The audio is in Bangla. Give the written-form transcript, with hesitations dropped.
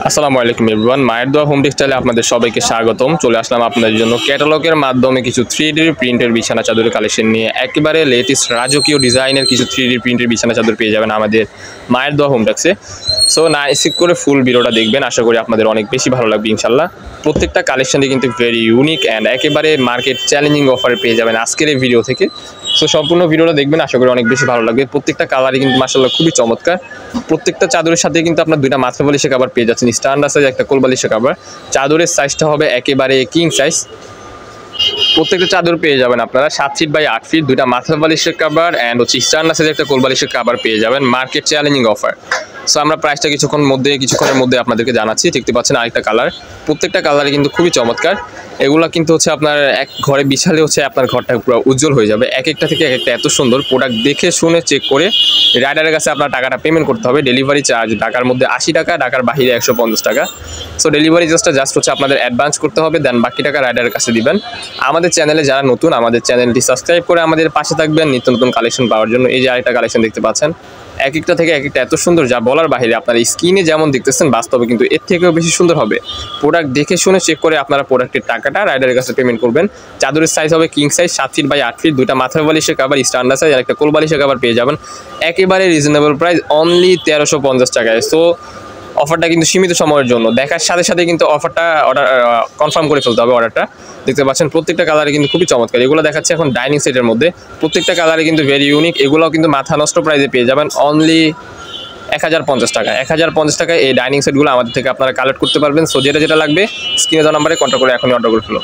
আসসালামু আলাইকুম এভরিওয়ান, মায়ের দোয়া হোম টেক্সটাইলে আপনাদের সবাইকে স্বাগতম। চলে আসলাম আপনাদের জন্য ক্যাটালগের মাধ্যমে কিছু 3D প্রিন্টের বিছানা চাদরের কালেকশন নিয়ে। একেবারে লেটেস্ট রাজকীয় ডিজাইনের কিছু 3D প্রিন্টের বিছানা চাদর পেয়ে যাবেন আমাদের মায়ের দোয়া হোম টেক্সে। সো না স্কিপ করে ফুল ভিডিওটা দেখবেন, আশা করি আপনাদের অনেক বেশি ভালো লাগবে ইনশাল্লাহ। প্রত্যেকটা কালেকশনই কিন্তু ভেরি ইউনিক অ্যান্ড একেবারে মার্কেট চ্যালেঞ্জিং অফারে পেয়ে যাবেন আজকের এই ভিডিও থেকে। সো সম্পূর্ণ ভিডিওটা দেখবেন, আশা করি অনেক বেশি ভালো লাগবে। প্রত্যেকটা কালারই কিন্তু মাশাআল্লাহ খুবই চমৎকার। প্রত্যেকটা চাদরের সাথে কিন্তু আপনার দুইটা মাথা বালিশের কভার পেয়ে যাচ্ছেন, স্ট্যান্ডার্ড সাইজ একটা কোল বালিশের কভার। চাদরের সাইজটা হবে একেবারে কিং সাইজ। প্রত্যেকটা চাদর পেয়ে যাবেন আপনারা 7 ফিট বাই 8 ফিট, দুইটা মাথা বালিশের কভার অ্যান্ড হচ্ছে স্ট্যান্ডার্ড সাইজ একটা কোল বালিশের কভার পেয়ে যাবেন। Market challenging offer. সো আমরা প্রাইসটা কিছুক্ষণের মধ্যে আপনাদেরকে জানাচ্ছি। দেখতে পাচ্ছেন আরেকটা কালার, প্রত্যেকটা কালারে কিন্তু খুবই চমৎকার। এগুলো কিন্তু হচ্ছে আপনার এক ঘরে বিছালে হচ্ছে আপনার ঘরটা পুরো উজ্জ্বল হয়ে যাবে। এক একটা থেকে এক একটা এত সুন্দর প্রোডাক্ট দেখে শুনে চেক করে রাইডারের কাছে আপনার টাকাটা পেমেন্ট করতে হবে। ডেলিভারি চার্জ ঢাকার মধ্যে 80 টাকা, ঢাকার বাইরে 150 টাকা। সো ডেলিভারি চার্জটা জাস্ট হচ্ছে আপনাদের অ্যাডভান্স করতে হবে, দেন বাকি টাকা রাইডারের কাছে দিবেন। আমাদের চ্যানেলে যারা নতুন, আমাদের চ্যানেলটি সাবস্ক্রাইব করে আমাদের পাশে থাকবেন নিত্য নতুন কালেকশন পাওয়ার জন্য। এই যে আরেকটা কালেকশন দেখতে পাচ্ছেন, এক একটা থেকে এক একটা এত সুন্দর যা বলার বাইরে। আপনার স্ক্রিনে যেমন দেখতেছেন বাস্তবে কিন্তু এর থেকেও বেশি সুন্দর হবে। প্রোডাক্ট দেখে শুনে চেক করে আপনারা প্রোডাক্টের টাকাটা রাইডারের কাছে পেমেন্ট করবেন। চাদরের সাইজ হবে king size 7 feet by 8 feet, দুইটা মাথার বালিশের কভার স্ট্যান্ডার্ড সাইজ আর একটা কোল বালিশের কভার পেয়ে যাবেন একেবারে রিজনেবল প্রাইস, অনলি 1350 টাকায়। সো অফারটা কিন্তু সীমিত সময়ের জন্য, দেখার সাথে সাথে কিন্তু অফারটা অর্ডার কনফার্ম করে ফেলতে হবে অর্ডারটা। দেখতে পাচ্ছেন প্রত্যেকটা কালারে কিন্তু খুবই চমৎকার। এগুলো দেখাচ্ছে এখন ডাইনিং সেটের মধ্যে, প্রত্যেকটা কালারে কিন্তু ভেরি ইউনিক। এগুলোও কিন্তু মাথা নষ্ট প্রাইসে পেয়ে যাবেন অনলি 1050 টাকা। 1050 টাকায় এই ডাইনিং সেটগুলো আমাদের থেকে আপনারা কালেক্ট করতে পারবেন। সো যেটা লাগবে স্ক্রিনে দেওয়া নাম্বারে কন্ট্যাক্ট করে এখনই অর্ডার করে ফেলো।